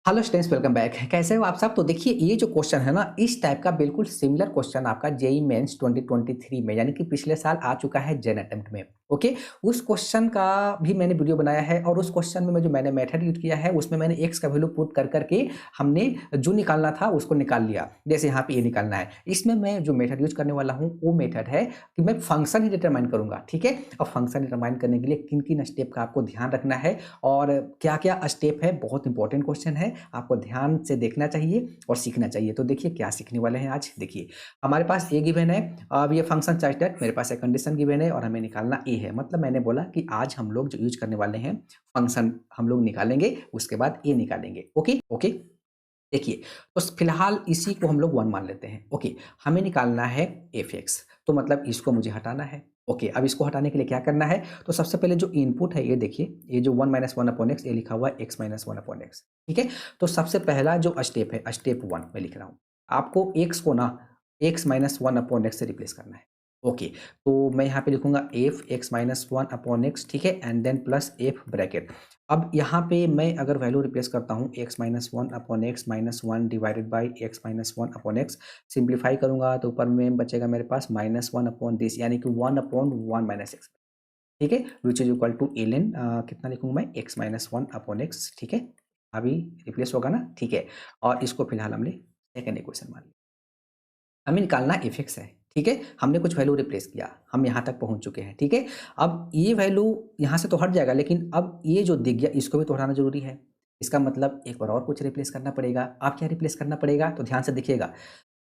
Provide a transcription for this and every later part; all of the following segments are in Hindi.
Hello students, welcome back. कैसे हो आप सब? तो देखिए, ये जो क्वेश्चन है ना, इस टाइप का बिल्कुल सिमिलर क्वेश्चन आपका जेईई मेंस 2023 में, यानी कि पिछले साल आ चुका है जेन अटेम्प्ट में। ओके, उस क्वेश्चन का भी मैंने वीडियो बनाया है और उस क्वेश्चन में जो मैंने मेथड यूज किया है उसमें मैंने एक्स का वैल्यू पुट कर करके हमने जो निकालना था उसको निकाल लिया। जैसे यहाँ पे ये निकालना है, इसमें मैं जो मेथड यूज करने वाला हूँ वो मेथड है कि मैं फंक्शन ही डिटरमाइन करूंगा। ठीक है, और फंक्शन डिटरमाइन करने के लिए किन किन स्टेप का आपको ध्यान रखना है और क्या क्या स्टेप है, बहुत इंपॉर्टेंट क्वेश्चन है, आपको ध्यान से देखना चाहिए और सीखना चाहिए। तो देखिए क्या सीखने वाले हैं आज। देखिए, हमारे पास ए गिवन है, अब ये फंक्शन चार्टेड, मेरे पास एक कंडीशन गिवन है और हमें निकालना ए है। मतलब मैंने बोला कि आज हम लोग जो यूज करने वाले हैं फंक्शन हम लोग निकालेंगे, उसके बाद ए निकालेंगे। ओके ओके, देखिए, तो फिलहाल इसी को हम लोग 1 मान लेते हैं। ओके, हमें निकालना है एफ एक्स, तो मतलब इसको मुझे हटाना है। ओके, अब इसको हटाने के लिए क्या करना है? तो सबसे पहले जो इनपुट है ये देखिए, ये जो 1 माइनस वन अपॉन एक्स, ये लिखा हुआ है x minus one upon X. ठीक है, तो सबसे पहला जो स्टेप है, स्टेप 1 मैं लिख रहा हूँ। आपको एक्स को ना X minus one upon X से रिप्लेस करना है। ओके, तो मैं यहाँ पे लिखूंगा F X minus one upon X. ठीक है, and then plus F bracket. अब यहाँ पे मैं अगर वैल्यू रिप्लेस करता हूँ X minus one upon X minus one divided by X minus one upon X, simplify करूंगा तो ऊपर में बचेगा मेरे पास माइनस वन अपॉन दिस, यानी कि one upon one minus X. ठीक है, which is equal to L N, कितना लिखूंगा मैं, X minus one upon X. ठीक है, अभी रिप्लेस होगा ना। ठीक है, और इसको फिलहाल हमने सेकेंड इक्वेशन मान लिया। हमें निकालना एफ एक्स है। ठीक है, हमने कुछ वैल्यू रिप्लेस किया, हम यहाँ तक पहुँच चुके हैं। ठीक है, अब ये वैल्यू यहाँ से तो हट जाएगा, लेकिन अब ये जो दिख गया इसको भी तो हटाना जरूरी है। इसका मतलब एक बार और कुछ रिप्लेस करना पड़ेगा। अब क्या रिप्लेस करना पड़ेगा? तो ध्यान से देखिएगा।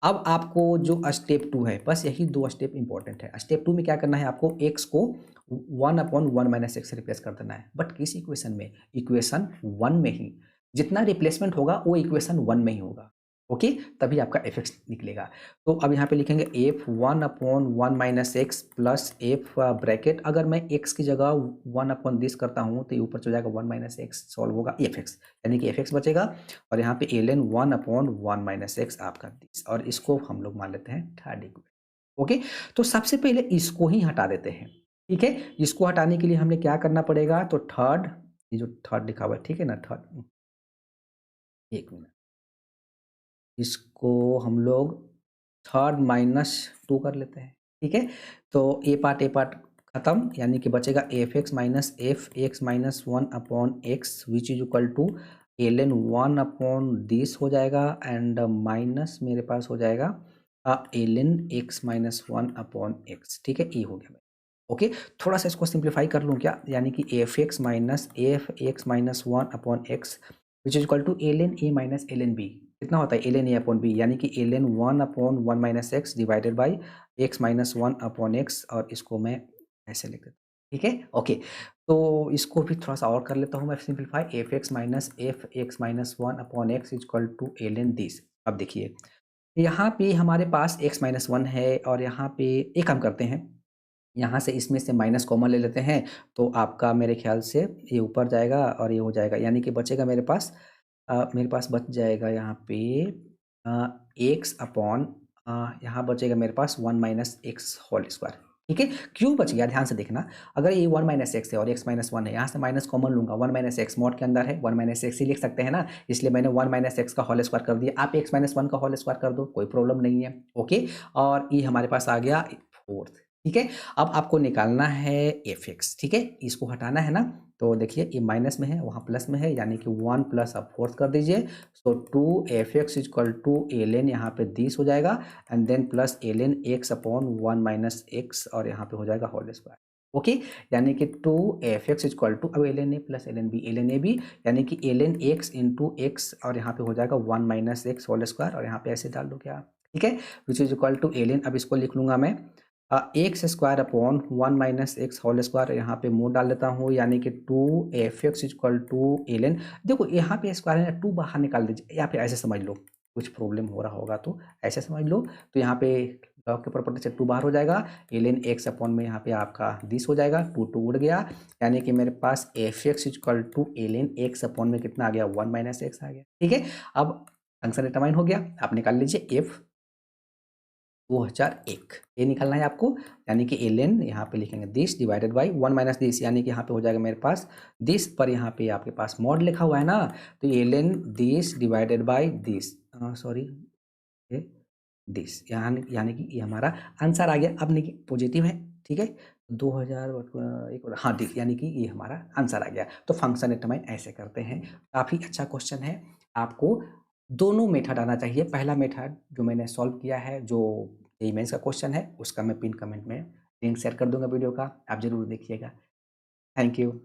अब आपको जो स्टेप 2 है, बस यही 2 स्टेप इंपॉर्टेंट है। स्टेप 2 में क्या करना है? आपको एक्स को 1 अपॉन 1 माइनस एक्स से रिप्लेस कर देना है। बट किस इक्वेशन में? इक्वेशन 1 में ही। जितना रिप्लेसमेंट होगा वो इक्वेशन 1 में ही होगा। ओके, तभी आपका एफ एक्स निकलेगा। तो अब यहाँ पे लिखेंगे F 1 upon 1 minus x plus F bracket. अगर मैं एक्स की जगह 1 अपॉन दिस करता हूँ तो ये ऊपर चल जाएगा 1 माइनस एक्स, सॉल्व होगा एफ एक्स, यानी कि एफ एक्स बचेगा। और यहाँ पे L N 1 upon 1 minus X आपका दिस, और इसको हम लोग मान लेते हैं थर्ड इक्वेशन। ओके, तो सबसे पहले इसको ही हटा देते हैं। ठीक है, इसको हटाने के लिए हमने क्या करना पड़ेगा? तो थर्ड, ये जो थर्ड लिखा हुआ है, ठीक है ना, थर्ड, एक मिनट, इसको हम लोग थर्ड माइनस टू कर लेते हैं। ठीक है, तो ए पार्ट खत्म, यानी कि बचेगा F X minus F X minus one upon X which is equal to L N one upon this हो जाएगा, एंड माइनस मेरे पास हो जाएगा L N X minus one upon X. ठीक है, ये हो गया। ओके, थोड़ा सा इसको सिंप्लीफाई कर लूँ क्या? यानी कि F X minus one upon X which is equal to L N A minus L N B. कितना होता है? L N A upon B, यानी कि L N one upon one minus X divided by X minus one upon X, और इसको मैं ऐसे लिख देता हूँ। ठीक है, ओके, तो इसको भी थोड़ा सा और कर लेता हूँ मैं simplify, F X minus one upon X is equal to L N this. अब देखिए, यहाँ पे हमारे पास एक्स माइनस वन है और यहाँ पे एक काम करते हैं, यहाँ से इसमें से माइनस कॉमन ले लेते हैं, तो आपका मेरे ख्याल से ये ऊपर जाएगा और ये हो जाएगा, यानी कि बचेगा मेरे पास बच जाएगा यहाँ पे एक्स अपॉन, यहाँ बचेगा मेरे पास 1 माइनस एक्स होल स्क्वायर। ठीक है, क्यों बच गया? ध्यान से देखना। अगर ये 1 माइनस एक्स है और एक्स माइनस वन है, यहाँ से माइनस कॉमन लूंगा, 1 माइनस एक्स मोड के अंदर है, 1 माइनस एक्स ही लिख सकते हैं ना, इसलिए मैंने 1 माइनस एक्स का होल स्क्वायर कर दिया। आप एक्स माइनस वन का होल स्क्वायर कर दो, कोई प्रॉब्लम नहीं है। ओके, और ये हमारे पास आ गया फोर्थ। ठीक है, अब आपको निकालना है एफ एक्स। ठीक है, इसको हटाना है ना, तो देखिए ये माइनस में है, वहाँ प्लस में है, यानी कि 1 प्लस आप फोर्थ कर दीजिए। So 2 F X equal to L N, यहाँ पे दिस हो जाएगा, and then plus L N X upon 1 minus X, और यहाँ पे हो जाएगा होल स्क्वायर। ओके, यानी कि 2 एफ एक्स इक्वल टू, अब L N A plus L N A B, यानी कि L N X into X, और यहाँ पे हो जाएगा 1 माइनस एक्स होल स्क्वायर, और यहाँ पे ऐसे डाल दो क्या? ठीक है, which is equal to L N, अब इसको लिख लूंगा मैं X square upon 1 minus X whole square, यहाँ पे मोड डाल देता हूँ, यानी कि 2 F X equal to L N. देखो यहाँ पे स्क्वायर है ना, 2 बाहर निकाल दीजिए, या फिर ऐसे समझ लो, कुछ प्रॉब्लम हो रहा होगा तो ऐसे समझ लो। तो यहाँ पे लॉग के प्रॉपर्टी से 2 बाहर हो जाएगा, एल एन एक्स अपॉन में यहाँ पे आपका दिस हो जाएगा, 2 उड़ गया, यानी कि मेरे पास F X equal to L N X upon में कितना आ गया? 1 माइनस एक्स आ गया। ठीक है, अब फंक्शन डिटरमाइन हो गया, आप निकाल लीजिए एफ 2001 ये निकालना है आपको, यानी कि ln यहाँ पे लिखेंगे this divided by 1 minus this, यानी कि यहाँ पे हो जाएगा मेरे पास दिस पर यहाँ पे आपके पास मॉड लिखा हुआ है ना, तो ln this divided by this, sorry this, यानी कि ये हमारा आंसर आ गया। अब देखिए पॉजिटिव है, ठीक है, 2001 हाँ ठीक, यानी कि ये हमारा आंसर आ गया। तो फंक्शन डिटरमाइन ऐसे करते हैं। काफ़ी अच्छा क्वेश्चन है। आपको दोनों मेथड आना चाहिए। पहला मेथड जो मैंने सॉल्व किया है, जो जेईई मेंस का क्वेश्चन है, उसका मैं पिन कमेंट में लिंक शेयर कर दूंगा वीडियो का, आप जरूर देखिएगा। Thank you.